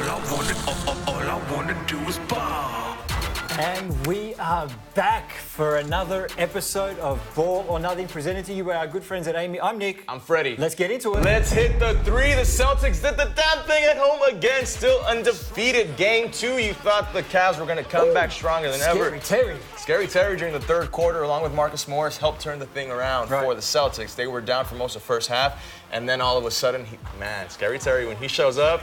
All I wanna do is ball. And we are back for another episode of Ball or Nothing, presented to you by our good friends at AAMI. I'm Nick. I'm Freddie. Let's get into it. Let's hit the three. The Celtics did the damn thing at home again. Still undefeated. Game 2, you thought the Cavs were going to come back stronger than ever. Scary Terry during the third quarter, along with Marcus Morris, helped turn the thing around for the Celtics. They were down for most of the first half, and then all of a sudden, Scary Terry, when he shows up,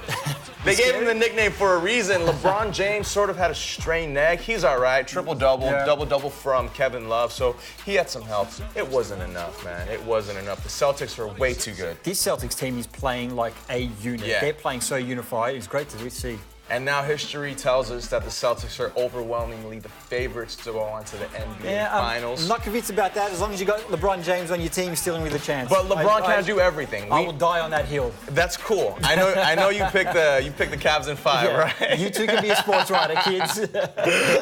they gave him the nickname for a reason. LeBron James sort of had a strained neck. He's all right. Triple-double, double-double from Kevin Love, so he had some help. It wasn't enough, man. It wasn't enough. The Celtics are way too good. This Celtics team is playing like a unit. Yeah. They're playing so unified. It's great to see. And now history tells us that the Celtics are overwhelmingly the favorites to go on to the NBA Finals. I'm not convinced about that. As long as you got LeBron James on your team, still in with a chance. But LeBron can't do everything. I will die on that hill. That's cool. I know you picked the Cavs in 5, right? You two can be a sports writer, kids.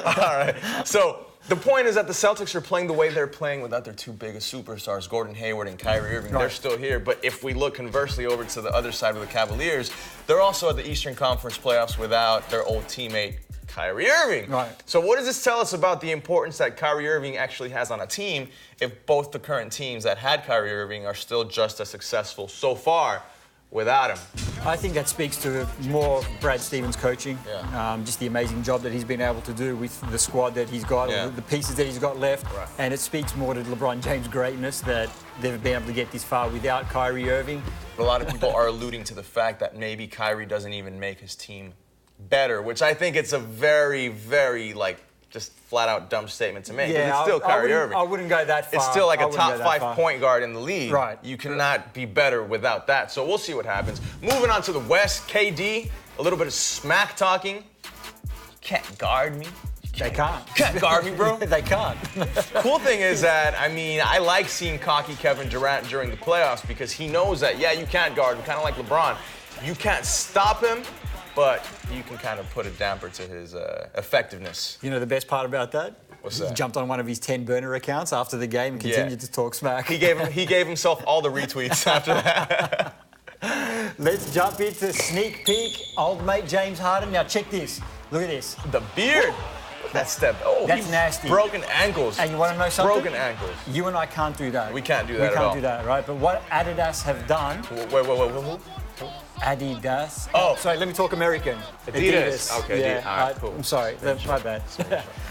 All right. So the point is that the Celtics are playing the way they're playing without their two biggest superstars, Gordon Hayward and Kyrie Irving. They're still here. But if we look conversely over to the other side of the Cavaliers, they're also at the Eastern Conference playoffs without their old teammate, Kyrie Irving. Right. So what does this tell us about the importance that Kyrie Irving actually has on a team if both the current teams that had Kyrie Irving are still just as successful so far without him? I think that speaks to more Brad Stevens' coaching. Yeah. Just the amazing job that he's been able to do with the squad that he's got, or the pieces that he's got left. Right. And it speaks more to LeBron James' greatness that they've been able to get this far without Kyrie Irving. A lot of people are alluding to the fact that maybe Kyrie doesn't even make his team better, which I think it's a very, very, just flat-out dumb statement to make. Yeah, it's still Kyrie Irving. I wouldn't go that far. It's still like a top 5 point guard in the league. Right. You cannot be better without that. So we'll see what happens. Moving on to the West, KD, a little bit of smack talking. You can't guard me. They can't. You can't guard me, bro. They can't. Cool thing is that, I like seeing cocky Kevin Durant during the playoffs because he knows that, you can't guard him, kind of like LeBron. You can't stop him, but you can kind of put a damper to his effectiveness. You know the best part about that? What's that? He jumped on one of his 10 burner accounts after the game and continued to talk smack. He gave himself all the retweets after that. Let's jump into sneak peek. Old mate James Harden. Now check this. Look at this. The beard. That step. Oh, that's nasty. Broken ankles. And you want to know something? Broken ankles. You and I can't do that. We can't do that at all. We can't do that, right? But what Adidas have done... Wait. Adidas. Oh. Sorry, let me talk American. Adidas. Okay, yeah, all right, cool. I'm sorry, my bad.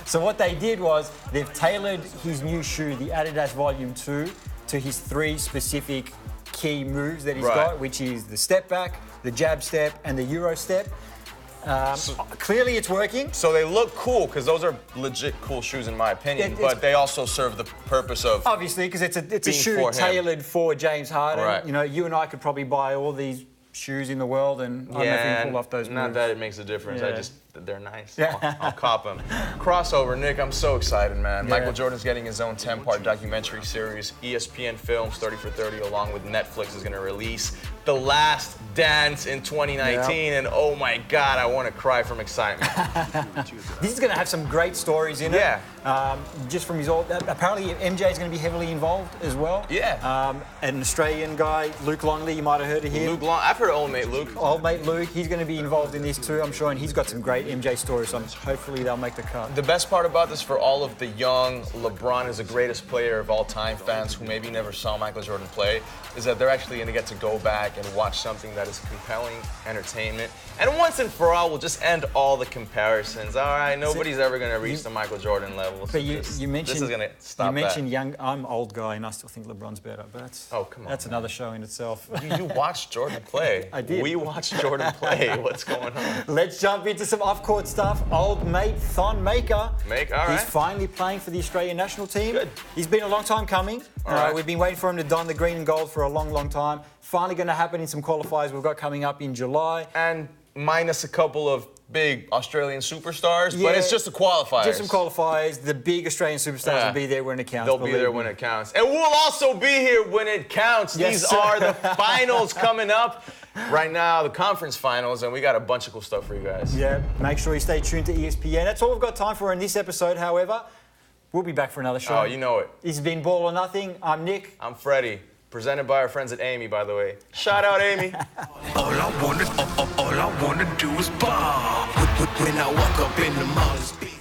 So what they did was they've tailored his new shoe, the Adidas Volume 2, to his 3 specific key moves that he's got, which is the step back, the jab step, and the Euro step. Clearly it's working. So they look cool because those are legit cool shoes in my opinion, but they also serve the purpose of obviously because it's a shoe tailored for James Harden. Right. You know, you and I could probably buy all these shoes in the world and I don't know if we can pull off those moves. Not that it makes a difference. Yeah. They're nice. I'll cop them. Crossover, Nick, I'm so excited, man. Yeah. Michael Jordan's getting his own 10-part documentary series. ESPN Films, 30 for 30, along with Netflix, is going to release The Last Dance in 2019. And oh my God, I want to cry from excitement. This is going to have some great stories in it. Yeah. Just from his old... Apparently, MJ is going to be heavily involved as well. Yeah. An Australian guy, Luke Longley, you might have heard of him. Luke Long, I've heard of old mate Luke. Old mate Luke, he's going to be involved in this too, I'm sure, and he's got some great MJ stories, so hopefully they'll make the cut. The best part about this for all of the young LeBron is the greatest player of all time fans who maybe never saw Michael Jordan play is that they're actually going to get to go back and watch something that is compelling entertainment. And once and for all, we'll just end all the comparisons. All right, nobody's ever going to reach the Michael Jordan level. But you mentioned, this is going to stop you mentioned young, I'm old guy and I still think LeBron's better, but that's, come on, that's another show in itself. You watched Jordan play. I did. We watched Jordan play. What's going on? Let's jump into some off-court stuff. Old mate Thon Maker. All right. He's finally playing for the Australian national team. Good. He's been a long time coming. All right. We've been waiting for him to don the green and gold for a long, long time. Finally going to happen in some qualifiers we've got coming up in July. And minus a couple of big Australian superstars, but it's just the qualifiers. Just some qualifiers. The big Australian superstars will be there when it counts. They'll be there when it counts. And we'll also be here when it counts. Yes, These sir. are the finals coming up. Right now, the conference finals, and we got a bunch of cool stuff for you guys. Yeah, make sure you stay tuned to ESPN. That's all we've got time for in this episode, however. We'll be back for another show. Oh, you know it. This has been Ball or Nothing. I'm Nick. I'm Freddie. Presented by our friends at AAMI, by the way. Shout out, AAMI. All I wanna do is ball. When I walk up in the mall,